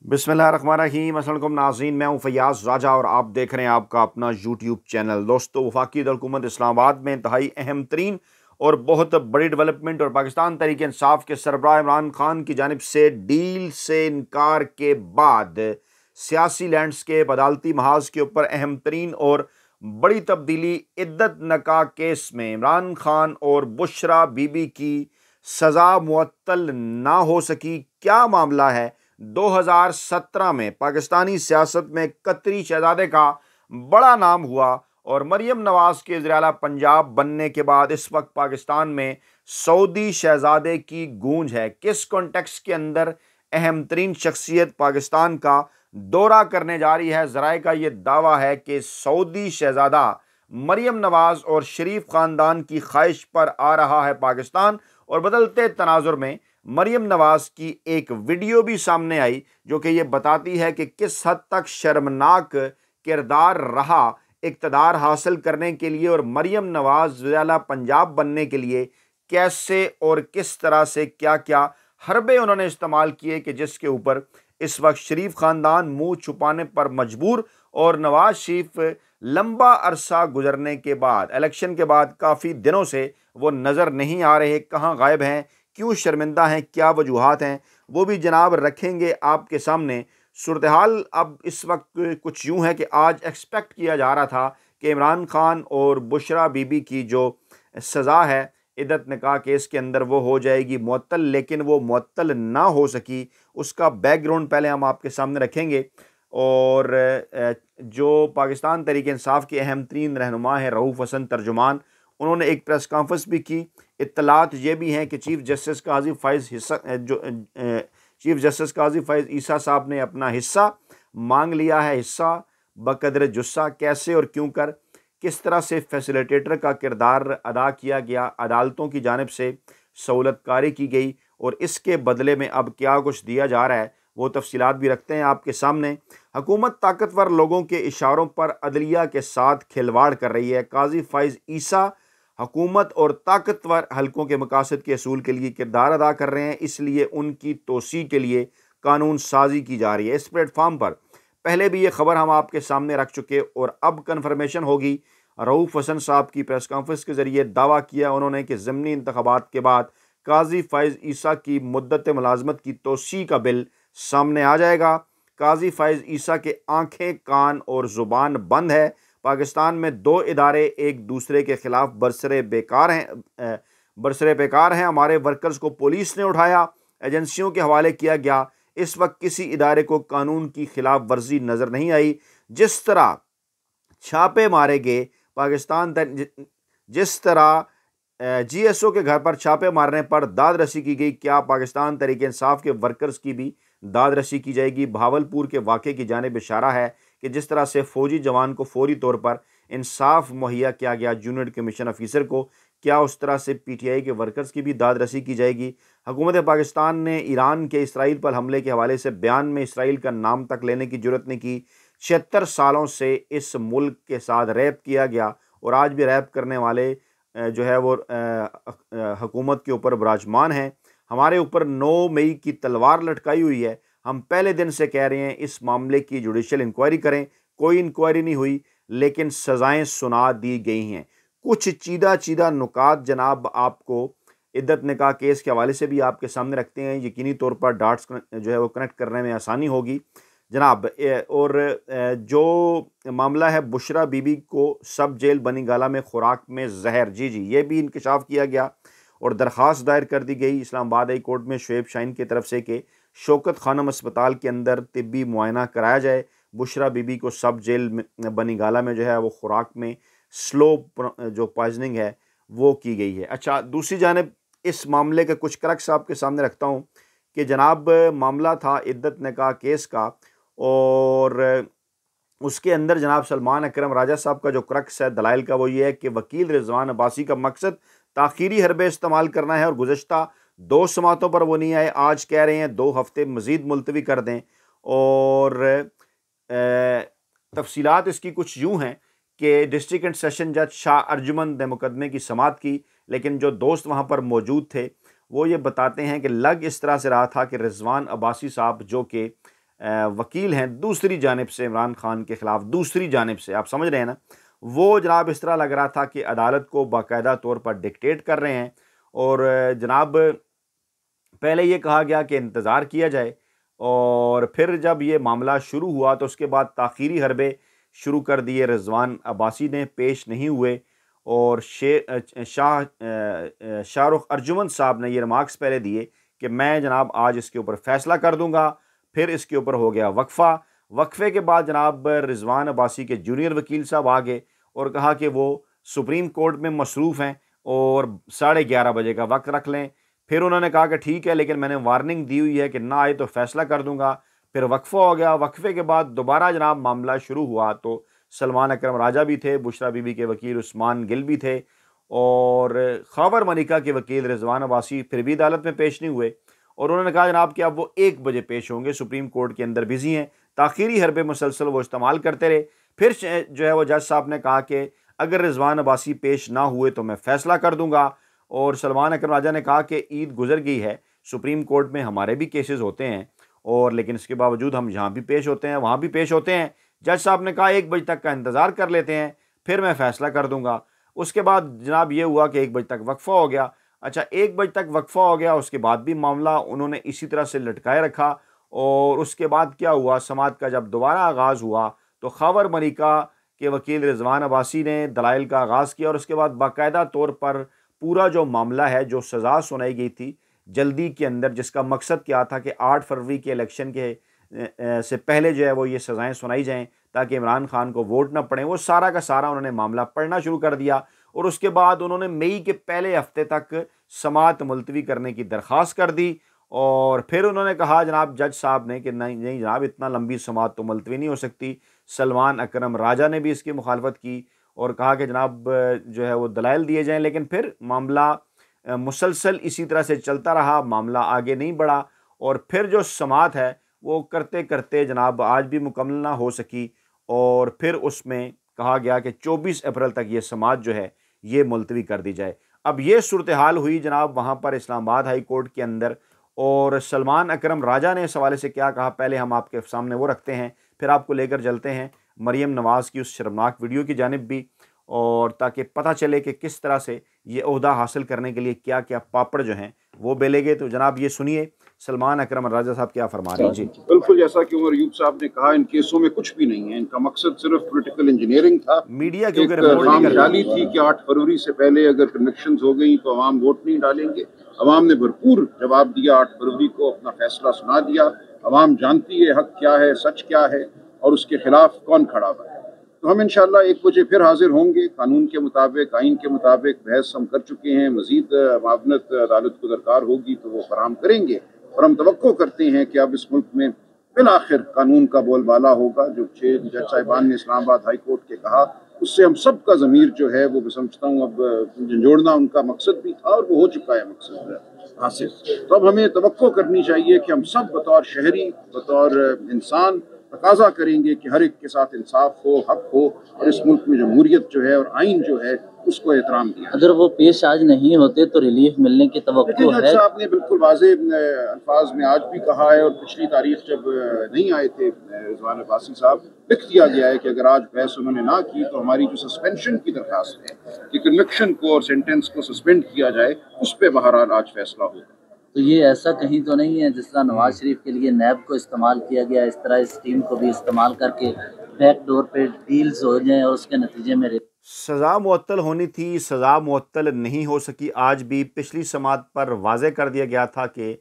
बिस्मिल्लाहिर्रहमानिर्रहीम। अस्सलाम वालेकुम नाज़रीन, मैं हूं फैयाज़ राजा और आप देख रहे हैं आपका अपना यूट्यूब चैनल। दोस्तों, वफाकी हुकूमत इस्लामाबाद में इंतहाई अहम तरीन और बहुत बड़ी डेवलपमेंट और पाकिस्तान तहरीक इंसाफ के सरबराह इमरान खान की जानिब से डील से इनकार के बाद सियासी लैंडस्केप अदालती महाज के ऊपर अहम तरीन और बड़ी तब्दीली। इद्दत नका केस में इमरान खान और बुशरा बीबी की सज़ा मुअत्तल ना हो सकी। क्या मामला है? 2017 में पाकिस्तानी सियासत में कतरी शहजादे का बड़ा नाम हुआ और मरियम नवाज के वज़ीर आला पंजाब बनने के बाद इस वक्त पाकिस्तान में सऊदी शहजादे की गूंज है। किस कॉन्टेक्स्ट के अंदर अहम तरीन शख्सियत पाकिस्तान का दौरा करने जा रही है? ज़राए का यह दावा है कि सऊदी शहजादा मरियम नवाज और शरीफ ख़ानदान की ख्वाहिश पर आ रहा है पाकिस्तान। और बदलते तनाजुर में मरियम नवाज की एक वीडियो भी सामने आई जो कि ये बताती है कि किस हद तक शर्मनाक किरदार रहा इक़्तिदार हासिल करने के लिए और मरियम नवाज वज़ीर आला पंजाब बनने के लिए कैसे और किस तरह से क्या क्या हरबे उन्होंने इस्तेमाल किए कि जिसके ऊपर इस वक्त शरीफ ख़ानदान मुंह छुपाने पर मजबूर। और नवाज शरीफ लंबा अरसा गुजरने के बाद, इलेक्शन के बाद काफ़ी दिनों से वो नज़र नहीं आ रहे, कहाँ गायब हैं, क्यों शर्मिंदा हैं, क्या वजूहात हैं, वो भी जनाब रखेंगे आपके सामने। सूरत हाल अब इस वक्त कुछ यूँ है कि आज एक्सपेक्ट किया जा रहा था कि इमरान खान और बुशरा बीबी की जो सज़ा है इद्दत निकाह केस के अंदर वो हो जाएगी मुअत्तल, लेकिन वो मुअत्तल ना हो सकी। उसका बैकग्राउंड पहले हम आपके सामने रखेंगे। और जो पाकिस्तान तहरीक इंसाफ के अहम तरीन रहनुमा है रऊफ़ हसन तर्जुमान, उन्होंने एक प्रेस कॉन्फ्रेंस भी की। इत्तलात ये भी हैं कि चीफ जस्टिस काजी फ़ैज़ ईसा साहब ने अपना हिस्सा मांग लिया है। हिस्सा बकदर जुस्सा कैसे और क्यों कर किस तरह से फैसिलिटेटर का किरदार अदा किया गया, अदालतों की जानिब से सहूलतकारी की गई और इसके बदले में अब क्या कुछ दिया जा रहा है, वो तफसीलात भी रखते हैं आपके सामने। हुकूमत ताकतवर लोगों के इशारों पर अदलिया के साथ खिलवाड़ कर रही है। काजी फ़ैज़ ईसा हुकूमत और ताकतवर हलकों के मकासद के असूल के लिए किरदार अदा कर रहे हैं, इसलिए उनकी तोसी के लिए कानून साजी की जा रही है। इस प्लेटफार्म पर पहले भी ये खबर हम आपके सामने रख चुके और अब कन्फर्मेशन होगी। रऊफ़ हसन साहब की प्रेस कॉन्फ्रेंस के ज़रिए दावा किया उन्होंने कि ज़मीनी इंतखाबात के बाद काजी फ़ैज़ ईसा की मुद्दत मुलाजमत की तोसी का बिल सामने आ जाएगा। काजी फ़ैज़ ईसा के आँखें, कान और ज़ुबान बंद है। पाकिस्तान में दो इदारे एक दूसरे के ख़िलाफ़ बरसरे बेकार हैं। हमारे वर्कर्स को पुलिस ने उठाया, एजेंसियों के हवाले किया गया। इस वक्त किसी इदारे को कानून की खिलाफ वर्जी नज़र नहीं आई। जिस तरह छापे मारे गए जिस तरह GSO के घर पर छापे मारने पर दाद रसी की गई, क्या पाकिस्तान तहरीक इंसाफ के वर्कर्स की भी दाद रसी की जाएगी? भावलपुर के वाक़े की जानिब इशारा है कि जिस तरह से फ़ौजी जवान को फौरी तौर पर इंसाफ मुहैया किया गया जूनियर कमीशन अफीसर को, क्या उस तरह से PTI के वर्कर्स की भी दाद रसी की जाएगी? हुकूमत पाकिस्तान ने ईरान के इसराइल पर हमले के हवाले से बयान में इसराइल का नाम तक लेने की जरूरत नहीं की। 76 सालों से इस मुल्क के साथ रैप किया गया और आज भी रैप करने वाले जो है वो हुकूमत के ऊपर विराजमान हैं। हमारे ऊपर 9 मई की तलवार लटकाई हुई है। हम पहले दिन से कह रहे हैं इस मामले की जुडिशल इंक्वायरी करें, कोई इंक्वायरी नहीं हुई, लेकिन सज़ाएं सुना दी गई हैं। कुछ चीदा नुकात जनाब आपको इद्दत निकाह केस के हवाले से भी आपके सामने रखते हैं, यकीनी तौर पर डाट्स जो है वो कनेक्ट करने में आसानी होगी जनाब। और जो मामला है बुशरा बीबी को सब जेल बनी गाला में खुराक में जहर, जी ये भी इंकशाफ किया गया और दरख्वास्त दायर कर दी गई इस्लामाबाद हाई कोर्ट में शुएब शाहीन की तरफ से कि शौकत खानम अस्पताल के अंदर तिब्बी मुआयना कराया जाए। बुशरा बीबी को सब जेल बनी गाला में जो है वो खुराक में स्लो जो पॉइजनिंग है वो की गई है। अच्छा, दूसरी जानिब इस मामले के कुछ क्रक्स आपके सामने रखता हूँ कि जनाब मामला था इद्दत निकाह केस का और उसके अंदर जनाब सलमान अकरम राजा साहब का जो क्रक्स है दलाइल का वो ये है कि वकील रिजवान अब्बासी का मकसद ताख़ीरी हरबे इस्तेमाल करना है और गुज़श्ता 2 समातों पर वो नहीं आए। आज कह रहे हैं 2 हफ्ते मज़ीद मुलतवी कर दें। और तफसीलात इसकी कुछ यूँ हैं कि डिस्ट्रिक्ट एंड सेशन जज शाह अर्जुमंद ने मुकदमे की समाअत की, लेकिन जो दोस्त वहाँ पर मौजूद थे वो ये बताते हैं कि लग इस तरह से रहा था कि रिजवान अब्बासी साहब जो कि वकील हैं दूसरी जानिब से इमरान खान के ख़िलाफ़, दूसरी जानिब से, आप समझ रहे हैं ना, वो जनाब इस तरह लग रहा था कि अदालत को बाकायदा तौर पर डिक्टेट कर रहे हैं। और जनाब पहले ये कहा गया कि इंतज़ार किया जाए, और फिर जब ये मामला शुरू हुआ तो उसके बाद ताख़ीरी हरबे शुरू कर दिए। रिजवान अब्बासी ने पेश नहीं हुए, और शाहरुख अर्जुमन साहब ने ये रिमार्क्स पहले दिए कि मैं जनाब आज इसके ऊपर फ़ैसला कर दूंगा। फिर इसके ऊपर हो गया वक्फ़ा। वक्फ़े के बाद जनाब रिजवान अब्बासी के जूनियर वकील साहब आ गए और कहा कि वो सुप्रीम कोर्ट में मसरूफ़ हैं और 11:30 बजे का वक्त रख लें। फिर उन्होंने कहा कि ठीक है, लेकिन मैंने वार्निंग दी हुई है कि ना आए तो फ़ैसला कर दूंगा। फिर वक्फ़ा हो गया। वक्फ़े के बाद दोबारा जनाब मामला शुरू हुआ तो सलमान अकरम राजा भी थे, बुशरा बीबी के वकील उस्मान गिल भी थे, और खैबर मलिका के वकील रिजवान अब्बासी फिर भी अदालत में पेश नहीं हुए। और उन्होंने कहा जनाब कि अब वो 1 बजे पेश होंगे, सुप्रीम कोर्ट के अंदर बिजी हैं। ताख़ीरी हरबे मुसलसल वो इस्तेमाल करते रहे। फिर जो है वो जज साहब ने कहा कि अगर रिजवान अब्बासी पेश ना हुए तो मैं फ़ैसला कर दूंगा। और सलमान अकरम राजा ने कहा कि ईद गुजर गई है, सुप्रीम कोर्ट में हमारे भी केसेस होते हैं, और लेकिन इसके बावजूद हम यहाँ भी पेश होते हैं, वहाँ भी पेश होते हैं। जज साहब ने कहा 1 बजे तक का इंतज़ार कर लेते हैं, फिर मैं फ़ैसला कर दूंगा। उसके बाद जनाब ये हुआ कि 1 बजे तक वक्फ़ा हो गया। अच्छा, 1 बजे तक वक्फ़ा हो गया, उसके बाद भी मामला उन्होंने इसी तरह से लटकाए रखा। और उसके बाद क्या हुआ, समाअत का जब दोबारा आगाज़ हुआ तो खैबर मलिका के वकील रिजवान अब्बासी ने दलाइल का आगाज़ किया, और उसके बाद बाकायदा तौर पर पूरा जो मामला है, जो सज़ा सुनाई गई थी जल्दी के अंदर, जिसका मकसद क्या था कि 8 फरवरी के इलेक्शन के से पहले जो है वो ये सज़ाएँ सुनाई जाएँ ताकि इमरान खान को वोट ना पड़े, वो सारा का सारा उन्होंने मामला पढ़ना शुरू कर दिया। और उसके बाद उन्होंने मई के पहले हफ्ते तक समाअत मुलतवी करने की दरख्वास्त कर दी। और फिर उन्होंने कहा जनाब जज साहब ने कि नहीं नहीं जनाब, इतना लंबी समाअत तो मुलतवी नहीं हो सकती। सलमान अकरम राजा ने भी इसकी मुखालफत की और कहा कि जनाब जो है वो दलाइल दिए जाएँ। लेकिन फिर मामला मुसलसल इसी तरह से चलता रहा, मामला आगे नहीं बढ़ा। और फिर जो समाअत है वो करते करते जनाब आज भी मुकम्मल ना हो सकी, और फिर उसमें कहा गया कि 24 अप्रैल तक ये समाअत जो है ये मुलतवी कर दी जाए। अब ये सूरत हाल हुई जनाब वहाँ पर इस्लामाबाद हाई कोर्ट के अंदर। और सलमान अकरम राजा ने इस हवाले से क्या कहा, पहले हम आपके सामने वो रखते हैं, फिर आपको लेकर चलते हैं मरियम नवाज़ की उस शर्मनाक वीडियो की जानिब भी, और ताकि पता चले कि किस तरह से ये ओहदा हासिल करने के लिए क्या क्या पापड़ जो हैं वो बेले गए। तो जनाब ये सुनिए सलमान अकरम राजा साहब क्या फरमा रहे हैं। जी बिल्कुल, जैसा कि उमर यूब साहब ने कहा, इन केसों में कुछ भी नहीं है। इनका मकसद सिर्फ पॉलिटिकल इंजीनियरिंग था। मीडिया क्योंकि एक रिपोर्ट नहीं कर डाली थी कि 8 फरवरी से पहले अगर कन्विक्शन हो गई तो अवाम वोट नहीं डालेंगे। अवाम ने भरपूर जवाब दिया, 8 फरवरी को अपना फैसला सुना दिया। अवाम जानती है हक क्या है, सच क्या है और उसके खिलाफ कौन खड़ा हुआ है। तो हम इंशाल्लाह 1 बजे फिर हाजिर होंगे। कानून के मुताबिक, आइन के मुताबिक बहस हम कर चुके हैं। मजीद मावनत अदालत को दरकार होगी तो वो फराम करेंगे, और हम तवक्को करते हैं कि अब इस मुल्क में बिल आखिर कानून का बोलबाला होगा। जो 6 जज साहिबान ने इस्लामाबाद हाई कोर्ट के कहा, उससे हम सब का ज़मीर जो है वो मैं समझता हूँ अब झंझोड़ना उनका मकसद भी था, और वो हो चुका है मकसद हासिल। तो अब हमें तवक्को करनी चाहिए कि हम सब बतौर शहरी, बतौर इंसान तकाजा करेंगे कि हर एक के साथ इंसाफ हो, हक हो, और इस मुल्क में जमहूरियत जो है और आइन जो है उसको एहतराम दिया। अगर वो पेश आज नहीं होते तो रिलीफ मिलने की तवक्को है। जज साहब ने बिल्कुल वाज़े अल्फाज में आज भी कहा है, और पिछली तारीख जब नहीं आए थे रिजवान अब्बासी साहब, लिख दिया गया है कि अगर आज बहस उन्होंने ना की तो हमारी जो सस्पेंशन की दरखास्त है कि कन्विक्शन को और सेंटेंस को सस्पेंड किया जाए, उस पर बहरहाल आज फैसला होगा। तो ये ऐसा कहीं तो नहीं है जिस तरह नवाज शरीफ के लिए नैब को इस्तेमाल किया गया, इस तरह इस टीम को भी इस्तेमाल करके बैक डोर पे डील्स हो जाएं और उसके नतीजे में सज़ा मुअत्तल होनी थी, सज़ा मुअत्तल नहीं हो सकी। आज भी पिछली समाअत पर वाज़े कर दिया गया था कि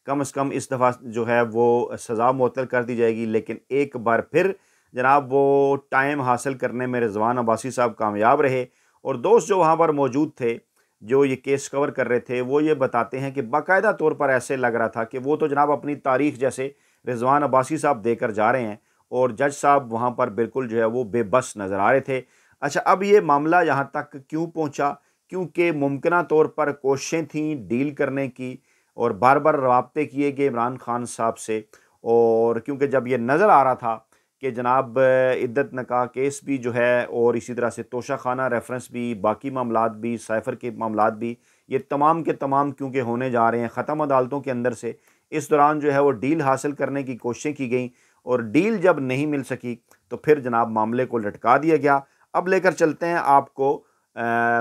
कम से कम इस दफ़ा जो है वो सज़ा मुअत्तल कर दी जाएगी, लेकिन एक बार फिर जनाब वो टाइम हासिल करने में रिजवान अब्बासी साहब कामयाब रहे। और दोस्त जो वहाँ पर मौजूद थे, जो ये केस कवर कर रहे थे, वो ये बताते हैं कि बाकायदा तौर पर ऐसे लग रहा था कि वो तो जनाब अपनी तारीख जैसे रिजवान अब्बासी साहब देकर जा रहे हैं, और जज साहब वहाँ पर बिल्कुल जो है वो बेबस नज़र आ रहे थे। अच्छा, अब ये मामला यहाँ तक क्यों पहुँचा? क्योंकि मुमकिना तौर पर कोशिशें थीं डील करने की, और बार बार रवाबते किए गए इमरान खान साहब से। और क्योंकि जब ये नज़र आ रहा था कि जनाब इद्दत निकाह केस भी जो है, और इसी तरह से तोशा खाना रेफरेंस भी, बाकी मामलात भी, साइफ़र के मामलात भी, ये तमाम के तमाम क्योंकि होने जा रहे हैं ख़त्म अदालतों के अंदर से, इस दौरान जो है वो डील हासिल करने की कोशिशें की गई। और डील जब नहीं मिल सकी तो फिर जनाब मामले को लटका दिया गया। अब लेकर चलते हैं आपको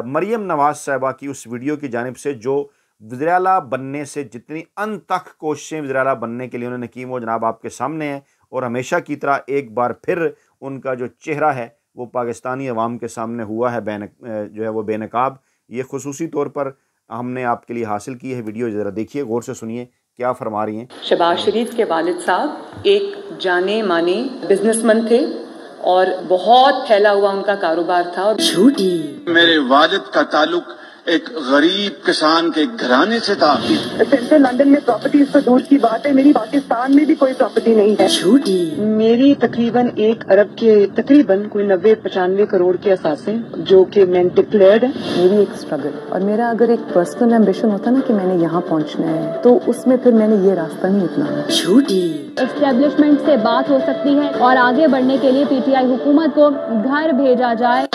मरियम नवाज साहिबा की उस वीडियो की जानिब से जो वज़ीर आला बनने से जितनी अनतक कोशिशें वज़ीर आला बनने के लिए उन्होंने की वो जनाब आपके सामने है, और हमेशा की तरह एक बार फिर उनका जो चेहरा है वो पाकिस्तानी अवाम के सामने हुआ है जो है वो बेनकाब। ये खुसूसी तौर पर हमने आपके लिए हासिल की है वीडियो, ज़रा देखिए, गौर से सुनिए क्या फरमा रही हैं। शहबाज शरीफ के वालिद साहब एक जाने माने बिजनेसमैन थे और बहुत फैला हुआ उनका कारोबार था। और झूठी मेरे वालिद का ताल्लुक एक गरीब किसान के घराने से था। सेंट्रल लंदन में प्रॉपर्टीज तो दूर की बात है, मेरी पाकिस्तान में भी कोई प्रॉपर्टी नहीं है। झूठी मेरी तकरीबन 1 अरब के तकरीबन कोई 90-95 करोड़ के असासे जो कि मैं डिक्लेयर्ड है। मेरी एक स्ट्रगल और मेरा अगर एक पर्सनल एम्बिशन होता ना कि मैंने यहाँ पहुँचना है तो उसमें फिर मैंने ये रास्ता नहीं अपनाया। झूठी एस्टेब्लिशमेंट से बात हो सकती है और आगे बढ़ने के लिए पीटीआई हुकूमत को घर भेजा जाए।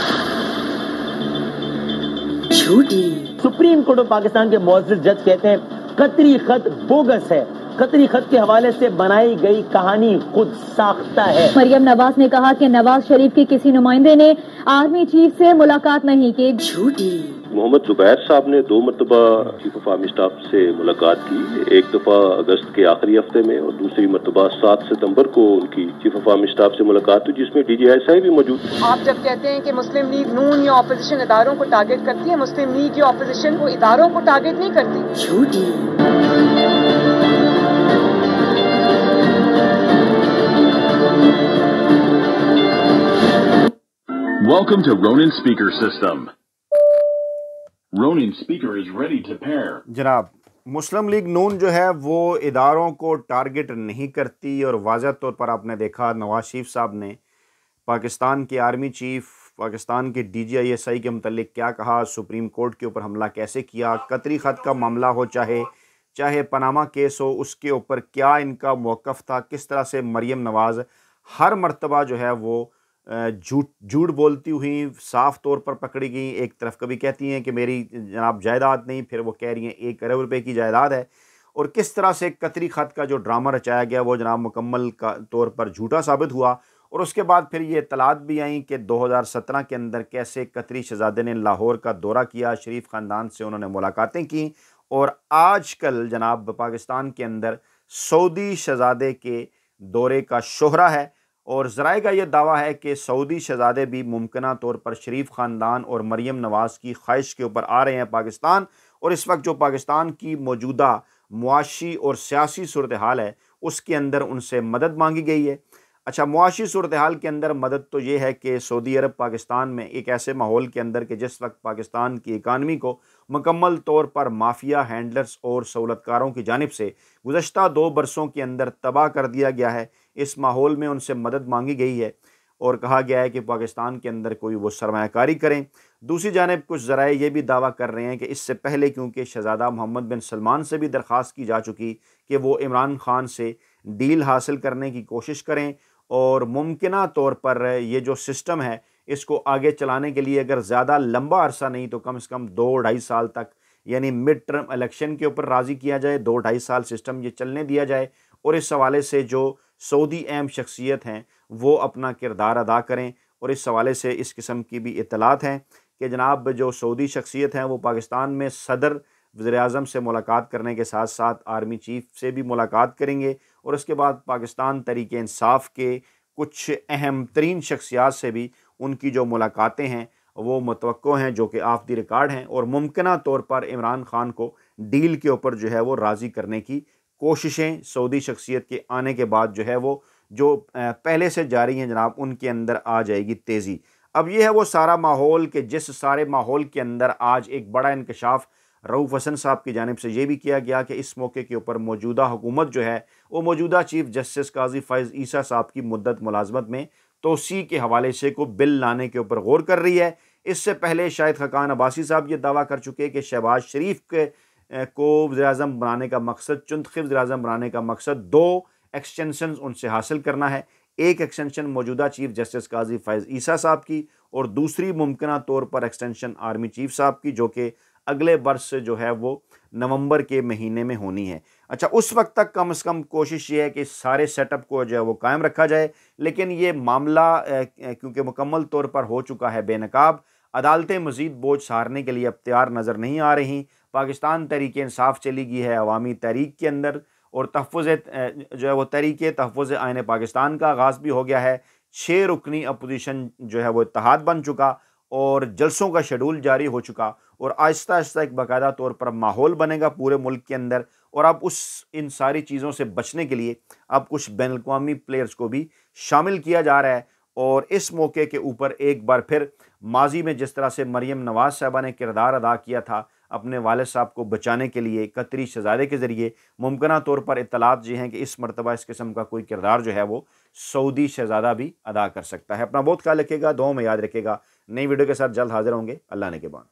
झूठी सुप्रीम कोर्ट ऑफ पाकिस्तान के मुअज़्ज़िज़ जज कहते हैं कतरी खत बोगस है। कतरी खत के हवाले से बनाई गई कहानी खुद साख्ता है। मरियम नवाज ने कहा कि नवाज शरीफ के किसी नुमाइंदे ने आर्मी चीफ से मुलाकात नहीं की। झूठी मोहम्मद जुबैर साहब ने 2 मरतबा चीफ ऑफ आर्मी स्टाफ से मुलाकात की, एक दफ़ा अगस्त के आखिरी हफ्ते में और दूसरी मरतबा 7 सितंबर को उनकी चीफ ऑफ आर्मी स्टाफ से मुलाकात हुई जिसमें DGI भी मौजूद थे। आप जब कहते हैं कि मुस्लिम लीग नून या ऑपोजिशन इदारों को टारगेट करती है, मुस्लिम लीग या ऑपोजिशन को इदारों को टारगेट नहीं करती। झूठी Welcome to Ronin speaker system. Ronin speaker is ready to pair. जनाब, मुस्लिम लीग नून जो है वो इदारों को टारगेट नहीं करती, और वाज़ह तौर पर आपने देखा नवाज शरीफ साहब ने पाकिस्तान के आर्मी चीफ, पाकिस्तान के DGI के मुतल्लिक क्या कहा, सुप्रीम कोर्ट के ऊपर हमला कैसे किया, कतरी ख़त का मामला हो चाहे पनामा केस हो, उसके ऊपर क्या इनका मौक़िफ़ था, किस तरह से मरियम नवाज़ हर मर्तबा जो है वो झूठ बोलती हुई साफ़ तौर पर पकड़ी गई। एक तरफ कभी कहती हैं कि मेरी जनाब जायदाद नहीं, फिर वो कह रही हैं 1 अरब रुपए की जायदाद है, और किस तरह से कतरी ख़त का जो ड्रामा रचाया गया वो जनाब मुकम्मल का तौर पर झूठा साबित हुआ। और उसके बाद फिर ये इत्तलात भी आई कि 2017 के अंदर कैसे कतरी शहज़ादे ने लाहौर का दौरा किया, शरीफ ख़ानदान से उन्होंने मुलाकातें की, और आजकल जनाब पाकिस्तान के अंदर सऊदी शहज़ादे के दौरे का शोहरा है, और ज़राए का यह दावा है कि सऊदी शहज़ादे भी मुमकिना तौर पर शरीफ ख़ानदान और मरियम नवाज़ की ख्वाहिश के ऊपर आ रहे हैं पाकिस्तान। और इस वक्त जो पाकिस्तान की मौजूदा मुआशी और सियासी सूरत हाल है उसके अंदर उनसे मदद मांगी गई है। अच्छा, मुआशी सूरत हाल के अंदर मदद तो ये है कि सऊदी अरब पाकिस्तान में एक ऐसे माहौल के अंदर कि जिस वक्त पाकिस्तान की इकानमी को मुकम्मल तौर पर माफिया हैंडलर्स और सहूलतकारों की जानिब से गुज़श्ता 2 बरसों के अंदर तबाह कर दिया गया है, इस माहौल में उनसे मदद मांगी गई है और कहा गया है कि पाकिस्तान के अंदर कोई वो सरमायाकारी करें। दूसरी जानिब कुछ ज़राए ये भी दावा कर रहे हैं कि इससे पहले क्योंकि शहज़ादा मोहम्मद बिन सलमान से भी दरख्वास्त की जा चुकी कि वो इमरान खान से डील हासिल करने की कोशिश करें, और मुमकिना तौर पर ये जो सिस्टम है इसको आगे चलाने के लिए अगर ज़्यादा लंबा अरसा नहीं तो कम से कम 2-2.5 साल तक, यानी मिड टर्म इलेक्शन के ऊपर राज़ी किया जाए, 2-2.5 साल सिस्टम ये चलने दिया जाए, और इस हवाले से जो सऊदी अहम शख्सियत हैं वो अपना किरदार अदा करें। और इस हवाले से इस किस्म की भी इत्तलात हैं कि जनाब जो सऊदी शख्सियत हैं वो पाकिस्तान में सदर वज़ीर-ए-आज़म से मुलाकात करने के साथ साथ आर्मी चीफ से भी मुलाकात करेंगे, और उसके बाद पाकिस्तान तहरीक इंसाफ के कुछ अहम तरीन शख्सियात से भी उनकी जो मुलाकातें हैं वो मुतवक्को हैं, जो कि ऑफ द रिकॉर्ड हैं, और मुमकिना तौर पर इमरान खान को डील के ऊपर जो है वो राज़ी करने की कोशिशें सऊदी शख्सियत के आने के बाद जो है वो जो पहले से जारी हैं जनाब उनके अंदर आ जाएगी तेज़ी। अब ये है वो सारा माहौल कि जिस सारे माहौल के अंदर आज एक बड़ा इंकशाफ रऊफ़ हसन साहब की जानिब से ये भी किया गया कि इस मौके के ऊपर मौजूदा हुकूमत जो है वो मौजूदा चीफ जस्टिस काजी फ़ैज़ ईसा साहब की मुद्दत मुलाजमत में तोसी के हवाले से को बिल लाने के ऊपर गौर कर रही है। इससे पहले शाहिद खकान अब्बासी साहब ये दावा कर चुके कि शहबाज शरीफ को वज़ीर-ए-आज़म बनाने का मकसद, चुंतखी वज़ीर-ए-आज़म बनाने का मकसद 2 एक्सटेंशन उनसे हासिल करना है। एक एक्सटेंशन मौजूदा चीफ जस्टिस काजी फ़ैज़ ईसा साहब की, और दूसरी मुमकिना तौर पर एक्सटेंशन आर्मी चीफ साहब की, जो कि अगले बरस जो है वो नवंबर के महीने में होनी है। अच्छा, उस वक्त तक कम से कम कोशिश ये है कि सारे सेटअप को जो है वो कायम रखा जाए, लेकिन ये मामला क्योंकि मुकम्मल तौर पर हो चुका है बेनकाब, अदालतें मज़ीद बोझ सहारने के लिए अब तैयार नज़र नहीं आ रही। पाकिस्तान तहरीक-ए-इंसाफ चली गई है अवामी तहरीक के अंदर और तहफ़्फ़ुज़ जो है वो तहरीक तहफ़्फ़ुज़ आईन पाकिस्तान का आगाज़ भी हो गया है। 6 रुकनी अपोजिशन जो है वो इत्तेहाद बन चुका और जलसों का शेड्यूल जारी हो चुका और आहिस्ता आहिस्ता एक बाकायदा तौर पर माहौल बनेगा पूरे मुल्क के अंदर। और अब इन सारी चीज़ों से बचने के लिए अब कुछ बैनुल-अक़वामी प्लेयर्स को भी शामिल किया जा रहा है। और इस मौके के ऊपर एक बार फिर माजी में जिस तरह से मरियम नवाज़ साहिबा ने किरदार अदा किया था अपने वालिद साहब को बचाने के लिए कतरी शहज़ादे के ज़रिए, मुमकिना तौर पर इत्तलात ये हैं कि इस मरतबा इस किस्म का कोई किरदार जो है वो सऊदी शहज़ादा भी अदा कर सकता है। अपना बहुत ख्याल रखिएगा, दुआओं में याद रखिएगा। नई वीडियो के साथ जल्द हाजिर होंगे। अल्लाह ने के बाद।